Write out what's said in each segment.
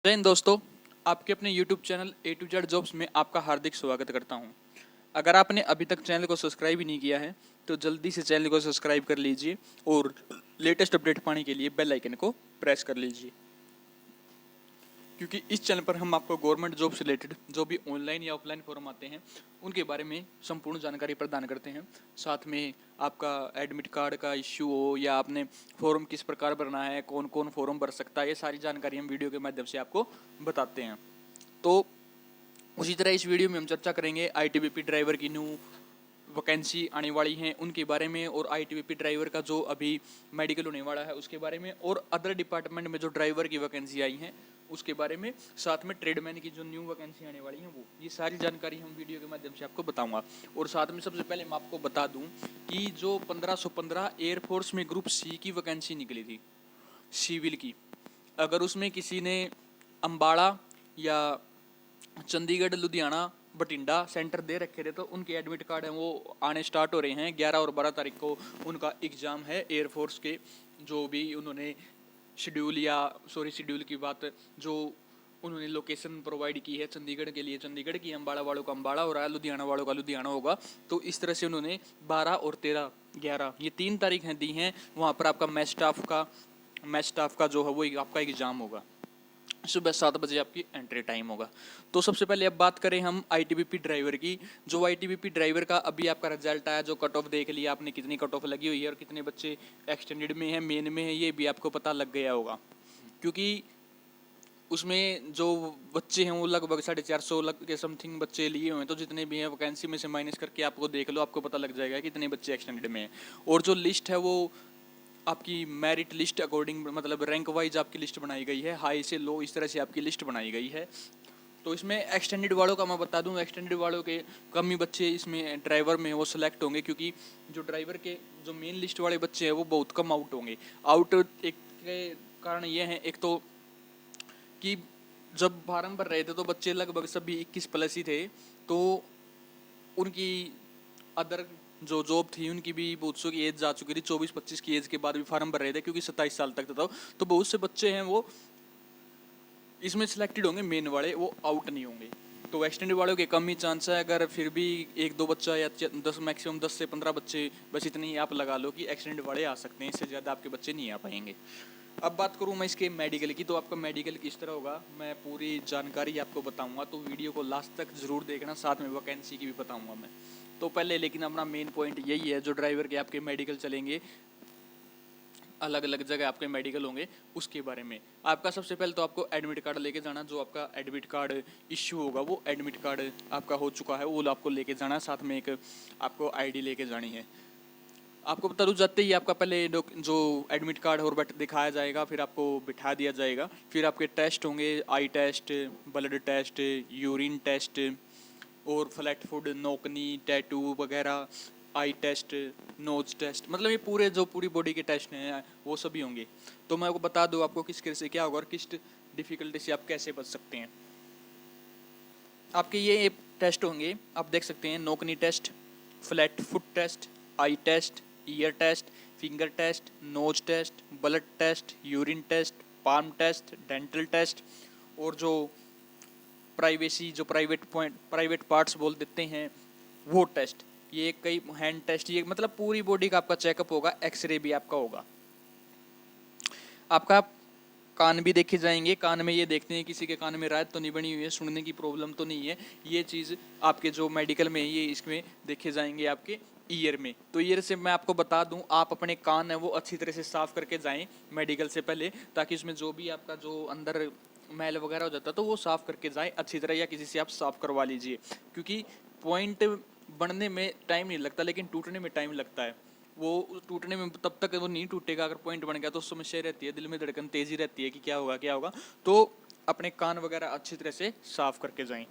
जय हिंद दोस्तों, आपके अपने YouTube channel A to Z jobs में आपका हार्दिक स्वागत करता हूं। अगर आपने अभी तक चैनल को सब्सक्राइब ही नहीं किया है तो जल्दी से चैनल को सब्सक्राइब कर लीजिए और लेटेस्ट अपडेट पाने के लिए बेल आइकन को प्रेस कर लीजिए, क्योंकि इस चैनल पर हम आपको गवर्नमेंट जॉब से रिलेटेड जो भी ऑनलाइन या ऑफलाइन फॉर्म आते हैं उनके बारे में संपूर्ण जानकारी प्रदान करते हैं। साथ में आपका एडमिट कार्ड का इश्यू हो या आपने फॉर्म किस प्रकार भरना है, कौन कौन फॉर्म भर सकता है, ये सारी जानकारी हम वीडियो के माध्यम से आपको बताते हैं। तो उसी तरह इस वीडियो में हम चर्चा करेंगे आईटीबीपी ड्राइवर की न्यू वैकेंसी आने वाली हैं उनके बारे में, और आईटीबीपी ड्राइवर का जो अभी मेडिकल होने वाला है उसके बारे में, और अदर डिपार्टमेंट में जो ड्राइवर की वैकेंसी आई हैं उसके बारे में, साथ में ट्रेडमैन की जो न्यू वैकेंसी आने वाली हैं वो, ये सारी जानकारी हम वीडियो के माध्यम से आपको बताऊंगा। और साथ में सबसे पहले मैं आपको बता दूं कि जो 1515 एयरफोर्स में ग्रुप सी की वैकेंसी निकली थी सिविल की, अगर उसमें किसी ने अम्बाड़ा या चंडीगढ़, लुधियाना, बठिंडा सेंटर दे रखे थे तो उनके एडमिट कार्ड हैं वो आने स्टार्ट हो रहे हैं। 11 और 12 तारीख को उनका एग्ज़ाम है एयरफोर्स के, जो भी उन्होंने शेड्यूल की बात, जो उन्होंने लोकेशन प्रोवाइड की है चंडीगढ़ के लिए चंडीगढ़ की, अम्बाड़ा वालों का अम्बाड़ा हो रहा है, लुधियाना वालों का लुधियाना होगा। तो इस तरह से उन्होंने 12 और 13, 11 ये 3 तारीखें दी हैं। वहाँ पर आपका मैच स्टाफ का जो है वो आपका एग्ज़ाम होगा, सुबह 7 बजे आपकी एंट्री टाइम होगा। तो सबसे पहले अब बात करें हम आईटीबीपी ड्राइवर की। जो आईटीबीपी ड्राइवर का अभी आपका रिजल्ट आया, जो कट ऑफ देख लिया आपने, कितनी कट ऑफ लगी हुई है और कितने बच्चे एक्सटेंडेड में है, मेन में है, ये भी आपको पता लग गया होगा। क्योंकि उसमें जो बच्चे हैं वो लगभग 450 के समथिंग बच्चे लिए हुए हैं। तो जितने भी हैं वैकेंसी में से माइनस करके आपको देख लो, आपको पता लग जाएगा कितने बच्चे एक्सटेंडेड में हैं। और जो लिस्ट है वो आपकी मेरिट लिस्ट अकॉर्डिंग, मतलब रैंक वाइज आपकी लिस्ट बनाई गई है, हाई से लो इस तरह से आपकी लिस्ट बनाई गई है। तो इसमें एक्सटेंडेड वालों का मैं बता दूं, एक्सटेंडेड वालों के कम ही बच्चे इसमें ड्राइवर में वो सिलेक्ट होंगे, क्योंकि जो ड्राइवर के जो मेन लिस्ट वाले बच्चे हैं वो बहुत कम आउट होंगे। आउट एक के कारण ये है, एक तो कि जब फार्म भर रहे थे तो बच्चे लगभग सभी 21 प्लस ही थे, तो उनकी अदर जो जॉब थी उनकी भी बहुत सौ की एज जा चुकी थी, 24-25 की एज के बाद भी फार्म भर रहे थे, क्योंकि 27 साल तक था। तो बहुत से बच्चे हैं वो इसमें सिलेक्टेड होंगे, मेन वाले वो आउट नहीं होंगे। तो एक्सटेंडेड वालों के कम ही चांस है। अगर फिर भी 1-2 बच्चा या 10, मैक्सिमम 10 से 15 बच्चे, बस इतने ही आप लगा लो कि एक्सटेंडेड वाले आ सकते हैं, इससे ज़्यादा आपके बच्चे नहीं आ पाएंगे। अब बात करूँ मैं इसके मेडिकल की, तो आपका मेडिकल किस तरह होगा मैं पूरी जानकारी आपको बताऊंगा, तो वीडियो को लास्ट तक ज़रूर देखना, साथ में वैकेंसी की भी बताऊंगा मैं। तो पहले लेकिन अपना मेन पॉइंट यही है, जो ड्राइवर के आपके मेडिकल चलेंगे, अलग अलग जगह आपके मेडिकल होंगे, उसके बारे में। आपका सबसे पहले तो आपको एडमिट कार्ड लेके जाना, जो आपका एडमिट कार्ड इश्यू होगा वो एडमिट कार्ड आपका हो चुका है वो आपको लेके जाना, साथ में एक आपको आईडी लेके जानी है। आपको बता दूं, जाते ही आपका पहले जो एडमिट कार्ड और बट दिखाया जाएगा, फिर आपको बिठा दिया जाएगा, फिर आपके टेस्ट होंगे, eye test, blood test, urine test, और फ्लैट फुड, नोकनी, टैटू वगैरह, आई टेस्ट, नोज टेस्ट, मतलब ये पूरे जो पूरी बॉडी के टेस्ट हैं वो सभी होंगे। तो मैं आपको बता दूं आपको किस कैसे क्या होगा और किस डिफ़िकल्टी से आप कैसे बच सकते हैं। आपके ये टेस्ट होंगे, आप देख सकते हैं, knock knee test, flat foot test, eye test, ear test, finger test, nose test, blood test, urine test, palm test, dental test, और जो प्राइवेसी, जो प्राइवेट पार्ट्स बोल देते हैं वो टेस्ट, ये कई हैंड टेस्ट, ये मतलब पूरी बॉडी का आपका चेकअप होगा, एक्सरे भी आपका होगा। आपका कान भी देखे जाएंगे, कान में ये देखते हैं किसी के कान में रात तो नहीं बनी हुई है, सुनने की प्रॉब्लम तो नहीं है, ये चीज़ आपके जो मेडिकल में ये इसमें देखे जाएंगे आपके ईयर में। तो ईयर से मैं आपको बता दूं, आप अपने कान है वो अच्छी तरह से साफ़ करके जाएं मेडिकल से पहले, ताकि उसमें जो भी आपका जो अंदर मैल वगैरह हो जाता है तो वो साफ़ करके जाएं अच्छी तरह, या किसी से आप साफ़ करवा लीजिए, क्योंकि पॉइंट बनने में टाइम नहीं लगता लेकिन टूटने में टाइम लगता है। वो टूटने में तब तक वो नहीं टूटेगा, अगर पॉइंट बन गया तो समस्या रहती है, दिल में धड़कन तेज़ी रहती है कि क्या होगा क्या होगा। तो अपने कान वगैरह अच्छी तरह से साफ़ करके जाएं।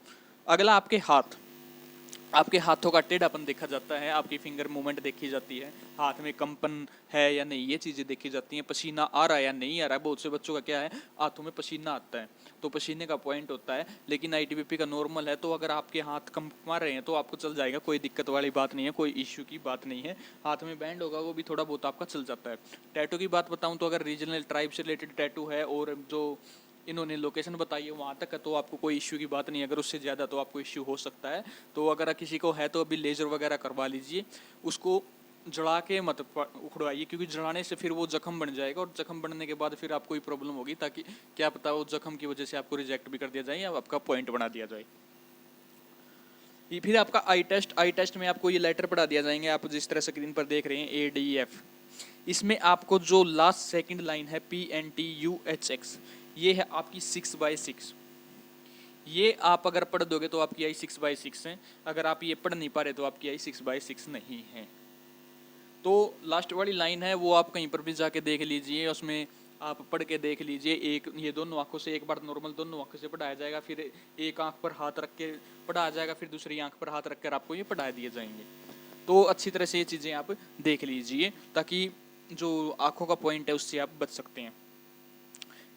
अगला आपके हाथ, आपके हाथों का टेढ़ापन देखा जाता है, आपकी फिंगर मूवमेंट देखी जाती है, हाथ में कंपन है या नहीं ये चीज़ें देखी जाती हैं, पसीना आ रहा है या नहीं आ रहा है। बहुत से बच्चों का क्या है, हाथों में पसीना आता है, तो पसीने का पॉइंट होता है, लेकिन आईटीबीपी का नॉर्मल है। तो अगर आपके हाथ कंप मार रहे हैं तो आपको चल जाएगा, कोई दिक्कत वाली बात नहीं है, कोई इश्यू की बात नहीं है। हाथ में बैंड होगा वो भी थोड़ा बहुत आपका चल जाता है। टैटू की बात बताऊँ तो अगर रीजनल ट्राइब से रिलेटेड टैटू है और जो इन्होंने लोकेशन बताई है वहाँ तक है तो आपको कोई इश्यू की बात नहीं है। अगर उससे ज़्यादा तो आपको इश्यू हो सकता है। तो अगर किसी को है तो अभी लेज़र वगैरह करवा लीजिए, उसको जला के मत उखड़वाइए, क्योंकि जलाने से फिर वो जख्म बन जाएगा और जख्म बनने के बाद फिर आपको ही प्रॉब्लम होगी, ताकि क्या पता वो जख्म की वजह से आपको रिजेक्ट भी कर दिया जाए या आपका पॉइंट बना दिया जाए। फिर आपका आई टेस्ट में आपको ये लेटर पढ़ा दिया जाएंगे, आप जिस तरह स्क्रीन पर देख रहे हैं ADF। इसमें आपको जो लास्ट सेकंड लाइन है PNTUHX, ये है आपकी 6/6। ये आप अगर पढ़ दोगे तो आपकी आई 6/6 है, अगर आप ये पढ़ नहीं पा रहे तो आपकी आई 6/6 नहीं है। तो लास्ट वाली लाइन है वो आप कहीं पर भी जाके देख लीजिए, उसमें आप पढ़ के देख लीजिए। एक ये दोनों आंखों से एक बार नॉर्मल दोनों आंखों से पढ़ाया जाएगा, फिर एक आंख पर हाथ रख के पढ़ाया जाएगा, फिर दूसरी आंख पर हाथ रख कर आपको ये पढ़ा दिए जाएंगे। तो अच्छी तरह से ये चीज़ें आप देख लीजिए ताकि जो आंखों का पॉइंट है उससे आप बच सकते हैं।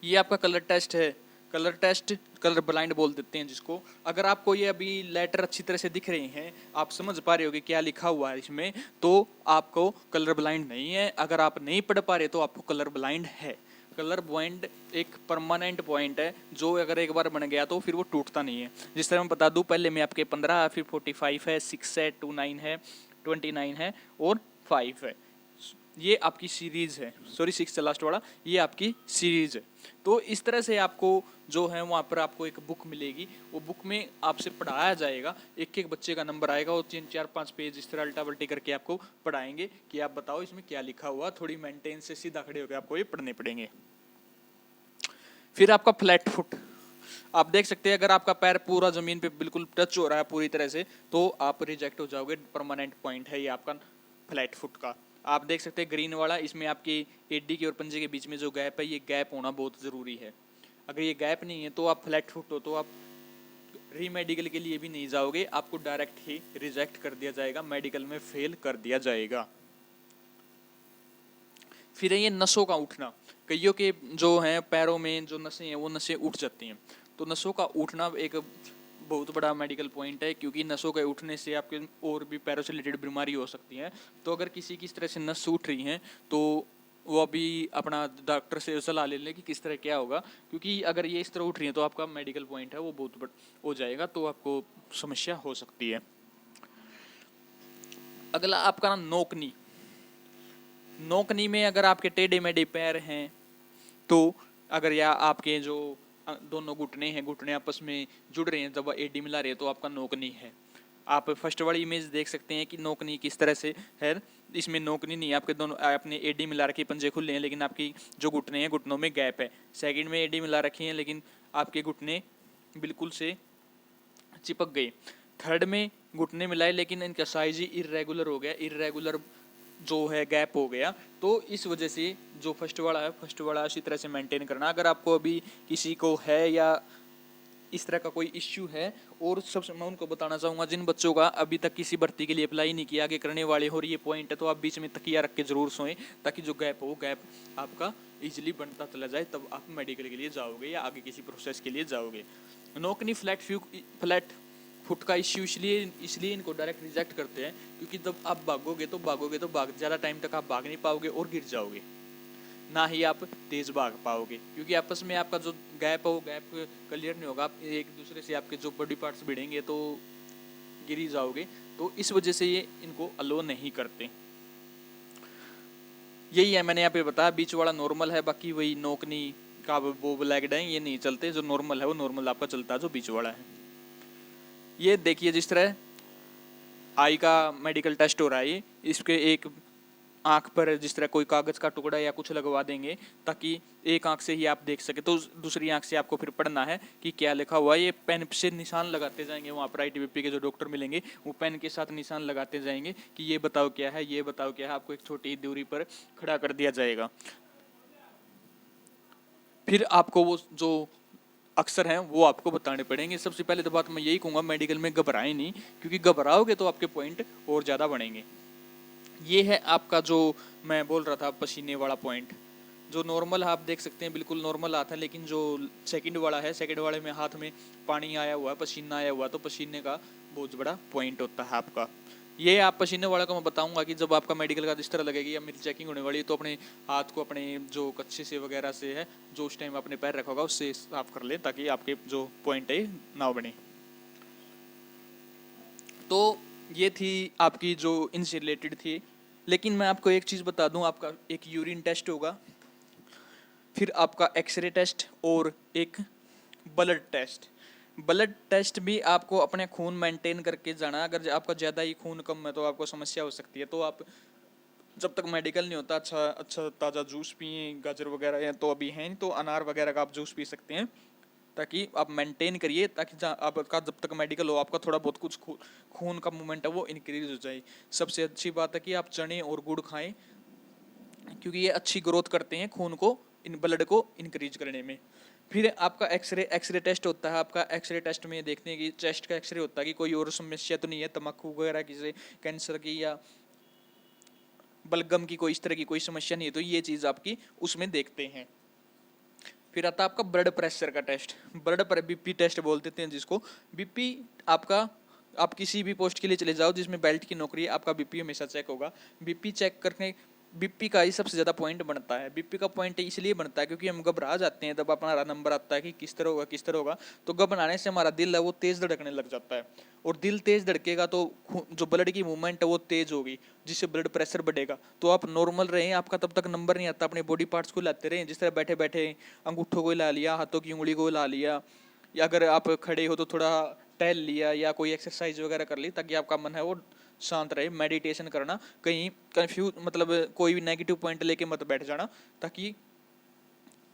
ये आपका कलर टेस्ट है, कलर टेस्ट कलर ब्लाइंड बोल देते हैं जिसको। अगर आपको ये अभी लेटर अच्छी तरह से दिख रहे हैं, आप समझ पा रहे होगे क्या लिखा हुआ है इसमें, तो आपको कलर ब्लाइंड नहीं है। अगर आप नहीं पढ़ पा रहे तो आपको कलर ब्लाइंड है। कलर ब्लाइंड एक परमानेंट पॉइंट है जो अगर एक बार बन गया तो फिर वो टूटता नहीं है। जिस तरह मैं बता दूं, पहले में आपके 15, फिर 45 है, 6 है, 29 है, 29 है और 5 है। ये आपकी सीरीज है, सॉरी 6 है लास्ट वाला, ये आपकी सीरीज है। तो इस तरह से आपको जो है वहाँ पर आपको एक बुक मिलेगी, वो बुक में आपसे पढ़ाया जाएगा, एक एक बच्चे का नंबर आएगा, वो 3, 4, 5 पेज इस तरह उल्टा पलटी करके आपको पढ़ाएंगे कि आप बताओ इसमें क्या लिखा हुआ। थोड़ी मेंटेन से सीधा खड़े होकर आपको ये पढ़ने पड़ेंगे। फिर आपका फ्लैट फुट, आप देख सकते हैं अगर आपका पैर पूरा जमीन पे बिल्कुल टच हो रहा है पूरी तरह से तो आप रिजेक्ट हो जाओगे। परमानेंट पॉइंट है ये आपका फ्लैट फुट का। आप देख सकते हैं ग्रीन वाला, इसमें आपकी एडी के और पंजे के बीच में जो गैप है, ये गैप होना बहुत ज़रूरी है। अगर ये गैप नहीं है तो आप फ्लैट फुट हो तो आप री मेडिकल के लिए भी नहीं जाओगे, आपको डायरेक्ट ही रिजेक्ट कर दिया जाएगा, मेडिकल में फेल कर दिया जाएगा। फिर ये नसों का उठना, कईयों के जो हैं पैरों में जो नसें हैं वो नसें उठ जाती हैं। तो नसों का उठना एक बहुत बड़ा मेडिकल पॉइंट है, क्योंकि नसों के उठने से आपके और भी पैरों से रिलेटेड बीमारी हो सकती है। तो अगर किसी की इस तरह से नस उठ रही हैं तो वो अभी अपना डॉक्टर से सलाह ले लें कि किस तरह क्या होगा, क्योंकि अगर ये इस तरह उठ रही है तो आपका मेडिकल पॉइंट है वो बहुत बड़ा हो जाएगा, तो आपको समस्या हो सकती है। अगला आपका नोकनी। नोकनी में अगर आपके टेढ़े मेढ़े पैर हैं तो अगर या आपके जो दोनों घुटने हैं, घुटने आपस में जुड़ रहे हैं, जब एडी मिला रहे हैं तो आपका नोकनी है। आप फर्स्ट वाली इमेज देख सकते हैं कि नोकनी किस तरह से है। इसमें नोकनी नहीं है, आपके दोनों आपने एडी मिला रखी, पंजे खुले हैं, लेकिन आपकी जो घुटने हैं घुटनों में गैप है। सेकंड में एडी मिला रखी है लेकिन आपके घुटने बिल्कुल से चिपक गए। थर्ड में घुटने मिलाए लेकिन इनका साइज ही इरेगुलर हो गया, इरेगुलर जो है गैप हो गया। तो इस वजह से जो फर्स्ट वाला है, फर्स्ट वाला इसी तरह से मेंटेन करना। अगर आपको अभी किसी को है या इस तरह का कोई इश्यू है, और सबसे मैं उनको बताना चाहूँगा जिन बच्चों का अभी तक किसी भर्ती के लिए अप्लाई नहीं किया, आगे करने वाले हो और ये पॉइंट है, तो आप बीच में तकिया रख के जरूर सोएं, ताकि जो गैप हो गैप आपका ईजिली बनता चला जाए, तब आप मेडिकल के लिए जाओगे या आगे किसी प्रोसेस के लिए जाओगे। नोकनी फ्लैट फुट का इश्यू इसलिए इनको डायरेक्ट रिजेक्ट करते हैं, क्योंकि जब आप भागोगे तो ज़्यादा टाइम तक आप भाग नहीं पाओगे और गिर जाओगे, ना ही आप तेज भाग पाओगे, क्योंकि आपस में आपका जो गैप है वो गैप क्लियर नहीं होगा। आप एक दूसरे से आपके जो बॉडी पार्ट्स भिड़ेंगे तो गिर ही जाओगे। तो इस वजह से ये इनको अलो नहीं करते। यही है मैंने यहाँ पे बताया, बीच वाला नॉर्मल है, बाकी वही नोकनी का वो ब्लैक्ड है ये नहीं चलते। जो नॉर्मल है वो नॉर्मल आपका चलता है, जो बीच वाला है। ये देखिए जिस तरह आई का मेडिकल टेस्ट हो रहा है, इसके एक आंख पर जिस तरह कोई कागज का टुकड़ा या कुछ लगवा देंगे ताकि एक आंख से ही आप देख सके, तो दूसरी आंख से आपको फिर पढ़ना है कि क्या लिखा हुआ है। ये पेन से निशान लगाते जाएंगे, वहाँ पर ITBP के जो डॉक्टर मिलेंगे वो पेन के साथ निशान लगाते जाएंगे कि ये बताओ क्या है, ये बताओ क्या है। आपको एक छोटी दूरी पर खड़ा कर दिया जाएगा। फिर आपको वो जो अक्सर हैं वो आपको बताने पड़ेंगे। सबसे पहले तो बात मैं यही कहूँगा, मेडिकल में घबराएं नहीं, क्योंकि घबराओगे तो आपके पॉइंट और ज़्यादा बढ़ेंगे। ये है आपका जो मैं बोल रहा था पसीने वाला पॉइंट, जो नॉर्मल आप देख सकते हैं बिल्कुल नॉर्मल आता है, लेकिन जो सेकंड वाला है, सेकंड वाले में हाथ में पानी आया हुआ है, पसीना आया हुआ है, तो पसीने का बहुत बड़ा पॉइंट होता है आपका। ये आप पसीने वाला को मैं बताऊंगा कि जब आपका मेडिकल का इस तरह लगेगी या मेरी चेकिंग होने वाली है, तो अपने हाथ को अपने जो कच्चे से वगैरह से है, जो उस टाइम आपने पैर रखा होगा उससे साफ कर ले, ताकि आपके जो पॉइंट है ना बने। तो ये थी आपकी जो इनसे रिलेटेड थी। लेकिन मैं आपको एक चीज़ बता दूं, आपका एक यूरिन टेस्ट होगा, फिर आपका एक्सरे टेस्ट और एक ब्लड टेस्ट। ब्लड टेस्ट भी आपको अपने खून मेंटेन करके जाना। अगर आपका ज़्यादा ही खून कम है तो आपको समस्या हो सकती है। तो आप जब तक मेडिकल नहीं होता, अच्छा अच्छा ताज़ा जूस पिए, गाजर वगैरह है तो अभी हैं, तो अनार वगैरह का आप जूस पी सकते हैं, ताकि आप मेंटेन करिए, ताकि आपका जब तक मेडिकल हो आपका थोड़ा बहुत कुछ खून का मूवमेंट है वो इंक्रीज हो जाए। सबसे अच्छी बात है कि आप चने और गुड़ खाएं, क्योंकि ये अच्छी ग्रोथ करते हैं खून को, इन ब्लड को इंक्रीज करने में। फिर आपका एक्सरे एक्सरे टेस्ट होता है। आपका एक्सरे टेस्ट में देखते हैं कि चेस्ट का एक्सरे होता है कि कोई और समस्या तो नहीं है, तम्बाकू वगैरह की से, कैंसर की या बलगम की कोई इस तरह की कोई समस्या नहीं है, तो ये चीज़ आपकी उसमें देखते हैं। फिर आता है आपका ब्लड प्रेशर का टेस्ट, बीपी टेस्ट बोल देते हैं जिसको। बीपी आपका, आप किसी भी पोस्ट के लिए चले जाओ जिसमें बेल्ट की नौकरी है, आपका बीपी हमेशा चेक होगा। बीपी चेक करने, बीपी का ही सबसे ज़्यादा पॉइंट बनता है। बीपी का पॉइंट इसलिए बनता है क्योंकि हम घबरा जाते हैं जब हमारा नंबर आता है कि किस तरह होगा किस तरह होगा, तो घबराने से हमारा दिल है वो तेज़ धड़कने लग जाता है, और दिल तेज़ धड़केगा तो जो ब्लड की मूवमेंट है वो तेज़ होगी, जिससे ब्लड प्रेशर बढ़ेगा। तो आप नॉर्मल रहें, आपका तब तक नंबर नहीं आता, अपने बॉडी पार्ट्स को हिलाते रहें, जिस तरह बैठे बैठे अंगूठों को हिला लिया, हाथों की उंगली को हिला लिया, या अगर आप खड़े हो तो थोड़ा टहल लिया या कोई एक्सरसाइज वगैरह कर ली, ताकि आपका मन है वो शांत रहे। मेडिटेशन करना, कहीं कंफ्यूज मतलब कोई भी नेगेटिव पॉइंट लेके मत बैठ जाना, ताकि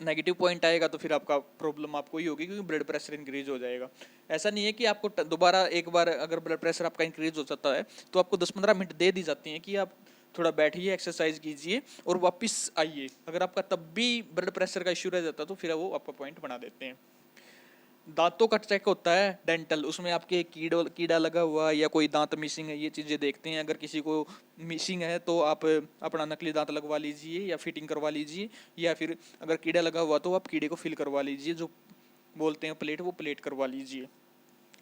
नेगेटिव पॉइंट आएगा तो फिर आपका प्रॉब्लम आपको ही होगी, क्योंकि ब्लड प्रेशर इंक्रीज हो जाएगा। ऐसा नहीं है कि आपको दोबारा एक बार अगर ब्लड प्रेशर आपका इंक्रीज हो जाता है तो आपको 10-15 मिनट दे दी जाती हैं कि आप थोड़ा बैठिए, एक्सरसाइज कीजिए और वापस आइए। अगर आपका तब भी ब्लड प्रेशर का इश्यू रह जाता है तो फिर वो आपका पॉइंट बना देते हैं। दांतों का चेक होता है डेंटल, उसमें आपके कीड़ा लगा हुआ है या कोई दांत मिसिंग है, ये चीज़ें देखते हैं। अगर किसी को मिसिंग है तो आप अपना नकली दांत लगवा लीजिए या फिटिंग करवा लीजिए, या फिर अगर कीड़ा लगा हुआ तो आप कीड़े को फिल करवा लीजिए, जो बोलते हैं प्लेट, वो प्लेट करवा लीजिए।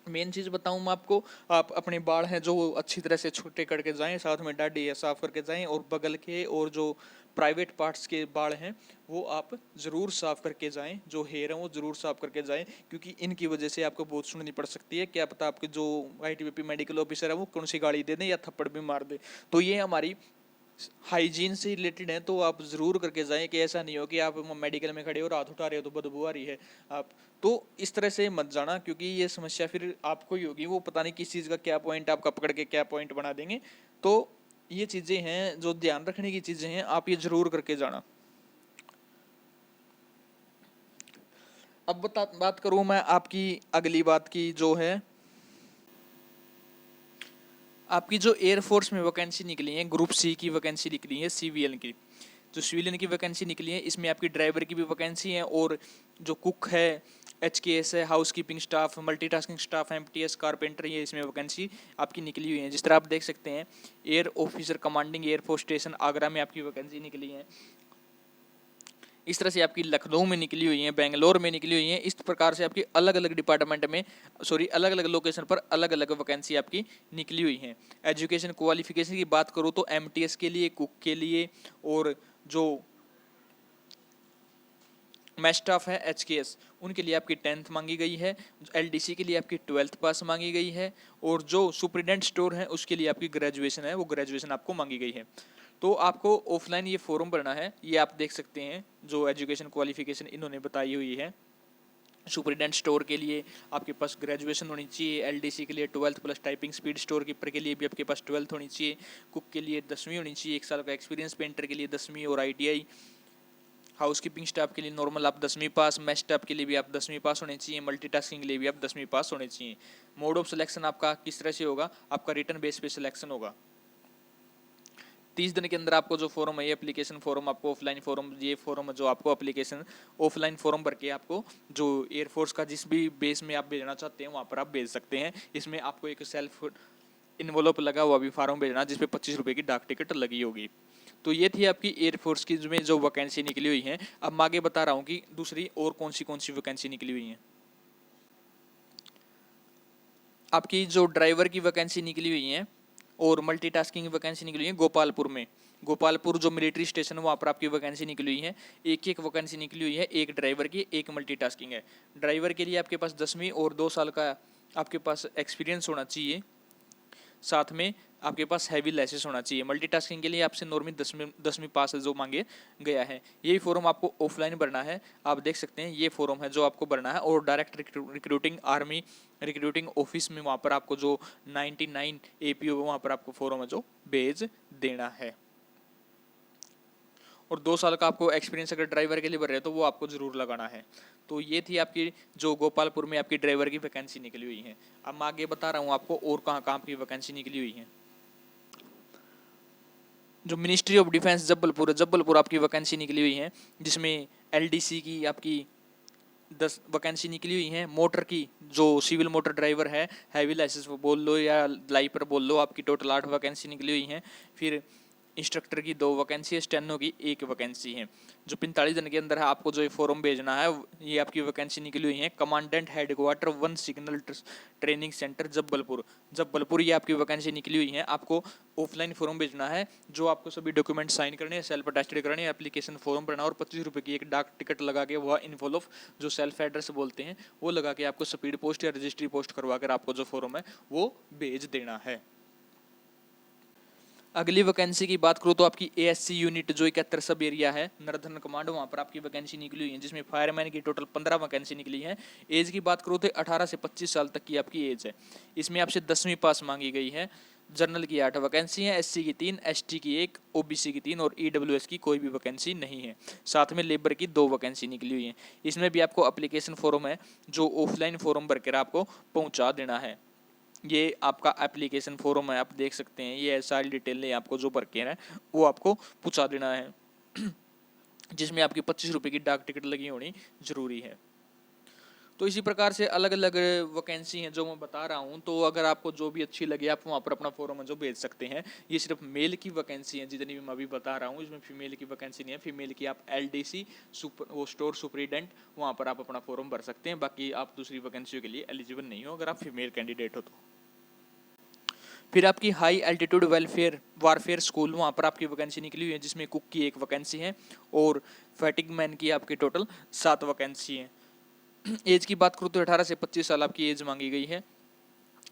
मेन चीज़ बताऊं मैं आपको, आप अपने बाल हैं जो अच्छी तरह से छोटे करके जाएं, साथ में दाढ़ी है साफ करके जाएं, और बगल के और जो प्राइवेट पार्ट्स के बाल हैं वो आप ज़रूर साफ करके जाएं, जो हेयर हैं वो ज़रूर साफ करके जाएं, क्योंकि इनकी वजह से आपको बहुत सुननी पड़ सकती है। क्या पता आपके जो आईटीबीपी मेडिकल ऑफिसर है वो कौन सी गाड़ी दे दें या थप्पड़ भी मार दे। तो ये हमारी हाइजीन से रिलेटेड है, तो आप ज़रूर करके जाएं, कि ऐसा नहीं हो कि आप मेडिकल में खड़े हो और हाथ उठा रहे हो तो बदबू आ रही है आप। तो इस तरह से मत जाना, क्योंकि ये समस्या फिर आपको ही होगी, वो पता नहीं किस चीज़ का क्या पॉइंट आपका पकड़ के क्या पॉइंट बना देंगे। तो ये चीज़ें हैं जो ध्यान रखने की चीज़ें हैं, आप ये ज़रूर करके जाना। अब बात करूँ मैं आपकी अगली बात की, जो है आपकी जो एयरफोर्स में वैकेंसी निकली है, ग्रुप सी की वैकेंसी निकली है, सिविलियन की। जो सिविलियन की वैकेंसी निकली है इसमें आपकी ड्राइवर की भी वैकेंसी है, और जो कुक है, HKS है, house keeping staff, multitasking staff, MTS, carpenter, ये इसमें वैकेंसी आपकी निकली हुई है। जिस तरह आप देख सकते हैं, air officer commanding air force station Agra में आपकी वैकेंसी निकली है। इस तरह से आपकी लखनऊ में निकली हुई है, बेंगलोर में निकली हुई है। इस प्रकार से आपकी अलग अलग डिपार्टमेंट में, अलग अलग लोकेशन पर अलग अलग वैकेंसी आपकी निकली हुई है। एजुकेशन क्वालिफिकेशन की बात करूँ तो MTS के लिए, कुक के लिए, और जो मैच स्टाफ है HKS, उनके लिए आपकी 10th मांगी गई है। LDC के लिए आपकी 12th पास मांगी गई है, और जो सुपरिटेंडेंट स्टोर है उसके लिए आपकी ग्रेजुएशन है, वो ग्रेजुएशन आपको मांगी गई है। तो आपको ऑफलाइन ये फॉर्म भरना है, ये आप देख सकते हैं जो एजुकेशन क्वालिफिकेशन इन्होंने बताई हुई है। सुपरिटेंडेंट स्टोर के लिए आपके पास ग्रेजुएशन होनी चाहिए, LDC के लिए 12th plus typing speed, store keeper के लिए भी आपके पास 12th होनी चाहिए, कुक के लिए 10वीं होनी चाहिए, 1 साल का एक्सपीरियंस, पेंटर के लिए 10वीं और ITI, हाउस कीपिंग स्टाफ के लिए नॉर्मल आप 10वीं पास, मैच स्टाफ के लिए भी आप 10वीं पास होने चाहिए, मल्टीटास्किंग के लिए भी आप 10वीं पास होने चाहिए। मोड ऑफ सिलेक्शन आपका किस तरह से होगा, आपका रिटर्न बेस पे सिलेक्शन होगा। 30 दिन के अंदर आपको जो फॉर्म है, ये एप्लीकेशन फॉर्म, आपको ऑफलाइन फॉर्म, ये फॉर्म जो आपको एप्लीकेशन ऑफलाइन फॉर्म भर के आपको जो एयरफोर्स का जिस भी बेस में आप भेजना चाहते हैं वहाँ पर आप भेज सकते हैं। इसमें आपको एक सेल्फ इन्वॉल्व लगा हुआ भी फॉर्म भेजना, जिसपे 25 रुपये की डाक टिकट लगी होगी। तो ये थी आपकी एयरफोर्स की में जो वैकेंसी निकली हुई है। अब मैं आगे बता रहा हूँ कि दूसरी और कौन सी वैकेंसी निकली हुई है। आपकी जो ड्राइवर की वैकेंसी निकली हुई है, और मल्टीटास्किंग वैकेंसी निकली हुई है गोपालपुर में। गोपालपुर जो मिलिट्री स्टेशन है वहाँ पर आपकी वैकेंसी निकली हुई है। एक वैकेंसी निकली हुई है, एक ड्राइवर की, एक मल्टीटास्किंग है। ड्राइवर के लिए आपके पास 10वीं और 2 साल का आपके पास एक्सपीरियंस होना चाहिए, साथ में आपके पास हैवी लाइसेंस होना चाहिए। मल्टीटास्किंग के लिए आपसे नॉर्मली 10वीं पास जो मांगे गया है। यही फॉर्म आपको ऑफलाइन भरना है। आप देख सकते हैं ये फॉर्म है जो आपको भरना है, और direct recruiting army recruiting office में वहाँ पर आपको जो 99 APO वहाँ पर आपको फॉर्म है जो भेज देना है। और 2 साल का आपको एक्सपीरियंस अगर ड्राइवर के लिए भर रहे हो तो वो आपको ज़रूर लगाना है। तो ये थी आपकी जो गोपालपुर में आपकी ड्राइवर की वैकेंसी निकली हुई है। अब मैं आगे बता रहा हूँ आपको और कहाँ कहाँ आपकी वैकेंसी निकली हुई है। जो मिनिस्ट्री ऑफ डिफेंस जबलपुर आपकी वैकेंसी निकली हुई है, जिसमें LDC की आपकी 10 वैकेंसी निकली हुई हैं। मोटर की जो सिविल मोटर ड्राइवर है, हैवी लाइसेंस बोल लो या लाइपर बोल लो, आपकी टोटल 8 वैकेंसी निकली हुई हैं। फिर इंस्ट्रक्टर की 2 वैकेंसी है, स्टेनो की 1 वैकेंसी है। जो 45 दिन के अंदर है आपको जो फॉर्म भेजना है, ये आपकी वैकेंसी निकली हुई है। Commandant headquarter 1 signal training centre Jabalpur ये आपकी वैकेंसी निकली हुई है। आपको ऑफलाइन फॉर्म भेजना है, जो आपको सभी डॉक्यूमेंट साइन करने हैं, सेल्फ अटेस्टेड करने हैं, एप्लीकेशन फॉर्म भरना और 25 रुपये की एक डाक टिकट लगा के वह इन्वॉल्व जो सेल्फ एड्रेस बोलते हैं वो लगा के आपको स्पीड पोस्ट या रजिस्ट्री पोस्ट करवा कर आपको जो फॉर्म है वो भेज देना है। अगली वैकेंसी की बात करूँ तो आपकी ASC यूनिट जो 71 सब एरिया है, नर्दर्न कमांड, वहाँ पर आपकी वैकेंसी निकली हुई है, जिसमें फायरमैन की टोटल 15 वैकेंसी निकली है। एज की बात करूँ तो 18 से 25 साल तक की आपकी एज है। इसमें आपसे 10वीं पास मांगी गई है। जनरल की 8 वैकेंसी है, SC की 3, ST की 1, OBC की 3 और EWS की कोई भी वैकेंसी नहीं है। साथ में लेबर की 2 वैकेंसी निकली हुई है। इसमें भी आपको एप्लीकेशन फॉर्म है जो ऑफलाइन फॉर्म भरकर आपको पहुँचा देना है। ये आपका एप्लीकेशन फॉर्म है, आप देख सकते हैं, ये सारी डिटेलें आपको जो भर के है वो आपको पूछा देना है, जिसमें आपकी 25 रुपये की डाक टिकट लगी होनी जरूरी है। तो इसी प्रकार से अलग अलग वैकेंसी हैं जो मैं बता रहा हूँ। तो अगर आपको जो भी अच्छी लगे आप वहाँ पर अपना फॉर्म जो भेज सकते हैं। ये सिर्फ मेल की वैकेंसी है जितनी भी मैं अभी बता रहा हूँ, इसमें फीमेल की वैकेंसी नहीं है। फीमेल की आप LDC वो स्टोर सुपरिटेंडेंट वहाँ पर आप अपना फॉर्म भर सकते हैं। बाकी आप दूसरी वैकेंसियों के लिए एलिजिबल नहीं हो अगर आप फीमेल कैंडिडेट हो तो। फिर आपकी हाई एल्टीट्यूड वारफेयर स्कूल, वहाँ पर आपकी वैकेंसी निकली हुई है, जिसमें कुक की 1 वैकेंसी है और फैटिक मैन की आपकी टोटल 7 वैकेंसी है। एज की बात करूँ तो 18 से 25 साल आपकी एज मांगी गई है।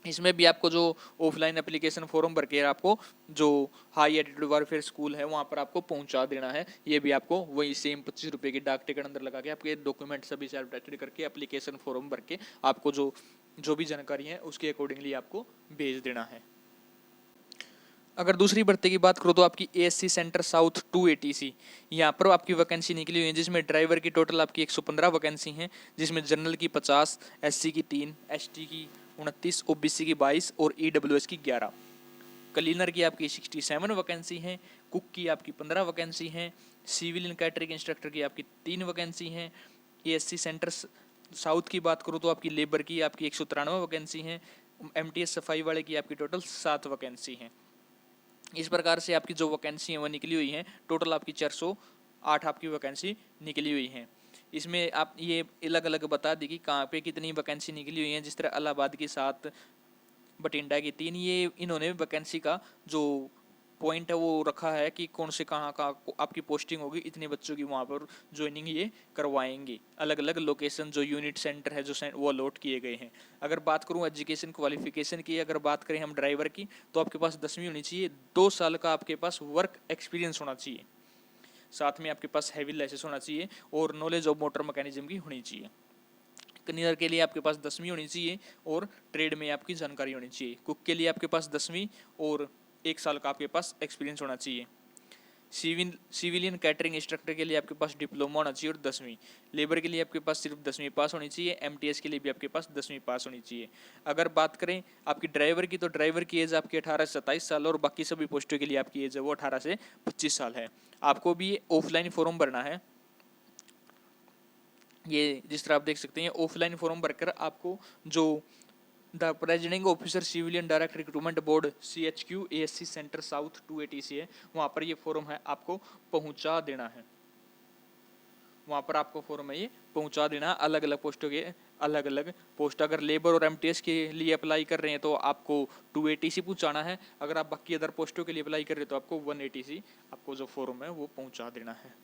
इसमें भी आपको जो ऑफलाइन एप्लीकेशन फॉर्म भर के आपको जो हाई एल्टीट्यूड वारफेयर स्कूल है वहाँ पर आपको पहुँचा देना है। ये भी आपको वही सेम 25 रुपये की डाक टिकट अंदर लगा के आपके डॉक्यूमेंट सभी सेल्फ अटेस्टेड करके एप्लीकेशन फॉर्म भर के आपको जो भी जानकारी है उसके अकॉर्डिंगली आपको भेज देना है। अगर दूसरी भर्ती की बात करूँ तो आपकी ASC सेंटर साउथ 280C, यहाँ पर आपकी वैकेंसी निकली हुई है, जिसमें ड्राइवर की टोटल आपकी 115 वैकेंसी हैं, जिसमें जनरल की 50, SC की 3, ST की 29, OBC की 22 और EWS की 11। क्लीनर की आपकी 67 वैकेंसी हैं। कुक की आपकी 15 वैकेंसी हैं। सिविल एंड कैटरिंग इंस्ट्रक्टर की आपकी 3 वैकेंसी हैं। ASC सेंटर साउथ की बात करूँ तो आपकी लेबर की आपकी 193 वैकेंसी हैं। MTS सफाई वाले की आपकी टोटल 7 वैकेंसी हैं। इस प्रकार से आपकी जो वैकेंसी है वो निकली हुई हैं। टोटल आपकी 408 आपकी वैकेंसी निकली हुई हैं। इसमें आप ये अलग अलग बता दी कि कहाँ पे कितनी वैकेंसी निकली हुई हैं। जिस तरह इलाहाबाद की 7, बठिंडा की 3, ये इन्होंने वैकेंसी का जो पॉइंट है वो रखा है कि कौन से कहाँ का आपकी पोस्टिंग होगी, इतने बच्चों की वहाँ पर ज्वाइनिंग ये करवाएंगे। अलग अलग लोकेशन जो यूनिट सेंटर है जो वो अलॉट किए गए हैं। अगर बात करूँ एजुकेशन क्वालिफिकेशन की, अगर बात करें हम ड्राइवर की, तो आपके पास 10वीं होनी चाहिए, 2 साल का आपके पास वर्क एक्सपीरियंस होना चाहिए, साथ में आपके पास हैवी लाइसेंस होना चाहिए और नॉलेज ऑफ मोटर मैकेनिज्म की होनी चाहिए। क्लीनर के लिए आपके पास 10वीं होनी चाहिए और ट्रेड में आपकी जानकारी होनी चाहिए। कुक के लिए आपके पास 10वीं और 1 साल का आपके पास एक्सपीरियंस होना चाहिए। सिविलियन कैटरिंग इंस्ट्रक्टर के लिए आपके पास डिप्लोमा होना चाहिए और 10वीं। लेबर के लिए आपके पास सिर्फ 10वीं पास होनी चाहिए। MTS के लिए भी आपके पास 10वीं पास होनी चाहिए। अगर बात करें आपकी ड्राइवर की, तो ड्राइवर की एज आपकी 18 से 27 साल और बाकी सभी पोस्टों के लिए आपकी एज है वो 18 से 25 साल है। आपको भी ऑफलाइन फॉर्म भरना है। ये जिस तरह आप देख सकते हैं ऑफलाइन फॉर्म भरकर आपको जो the presiding officer civilian direct recruitment board CHQ ASC centre south 280C है, वहाँ पर ये फॉर्म है आपको पहुँचा देना है। वहाँ पर आपको फॉर्म है ये पहुँचा देना। अलग अलग पोस्टों के अलग अलग पोस्ट, अगर लेबर और एमटीएस के लिए अप्लाई कर रहे हैं तो आपको 280 पहुँचाना है, अगर आप बाकी अदर पोस्टों के लिए अप्लाई कर रहे हो तो आपको 180 आपको जो फॉर्म है वो पहुँचा देना है।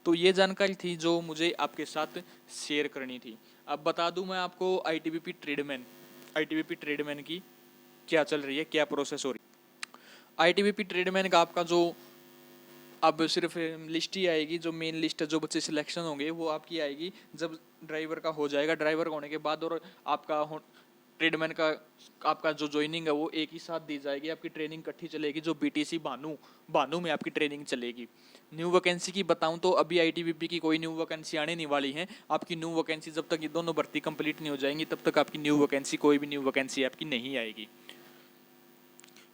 तो ये जानकारी थी जो मुझे आपके साथ शेयर करनी थी। अब बता दूं मैं आपको आईटीबीपी ट्रेडमैन की क्या चल रही है, क्या प्रोसेस हो रही है। आईटीबीपी ट्रेडमैन का आपका जो अब सिर्फ लिस्ट ही आएगी, जो मेन लिस्ट है, जो बच्चे सिलेक्शन होंगे वो आपकी आएगी जब ड्राइवर का हो जाएगा। ड्राइवर होने के बाद और आपका ट्रेडमैन का आपका जो ज्वाइनिंग है वो एक ही साथ दी जाएगी। आपकी ट्रेनिंग इकट्ठी चलेगी, जो बीटीसी भानु में आपकी ट्रेनिंग चलेगी। न्यू वैकेंसी की बताऊं तो अभी आईटीबीपी की कोई न्यू वैकेंसी आने नहीं वाली है। आपकी न्यू वैकेंसी जब तक ये दोनों भर्ती कंप्लीट नहीं हो जाएंगी तब तक आपकी न्यू वैकेंसी कोई भी न्यू वैकेंसी आपकी नहीं आएगी।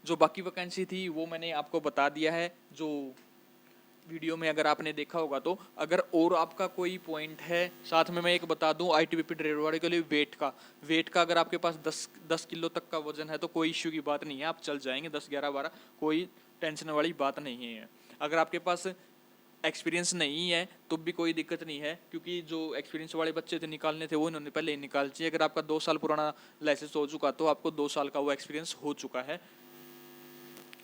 जो बाकी वैकेंसी थी वो मैंने आपको बता दिया है जो वीडियो में, अगर आपने देखा होगा तो। अगर और आपका कोई पॉइंट है, साथ में मैं एक बता दूं आईटीबीपी ड्राइवर वाले के लिए वेट का अगर आपके पास 10 किलो तक का वजन है तो कोई इश्यू की बात नहीं है, आप चल जाएंगे 10, 11, 12, कोई टेंशन वाली बात नहीं है। अगर आपके पास एक्सपीरियंस नहीं है तो भी कोई दिक्कत नहीं है, क्योंकि जो एक्सपीरियंस वाले बच्चे थे निकालने थे वो इन्होंने पहले ही निकाल दिए। अगर आपका 2 साल पुराना लाइसेंस हो चुका तो आपको 2 साल का वो एक्सपीरियंस हो चुका है।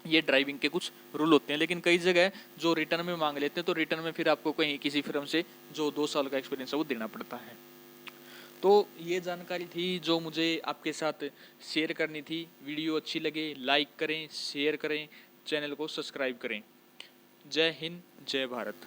ये ड्राइविंग के कुछ रूल होते हैं, लेकिन कई जगह जो रिटर्न में मांग लेते हैं तो रिटर्न में फिर आपको कहीं किसी फर्म से जो 2 साल का एक्सपीरियंस है वो देना पड़ता है। तो ये जानकारी थी जो मुझे आपके साथ शेयर करनी थी। वीडियो अच्छी लगे लाइक करें, शेयर करें, चैनल को सब्सक्राइब करें। जय हिंद, जय भारत।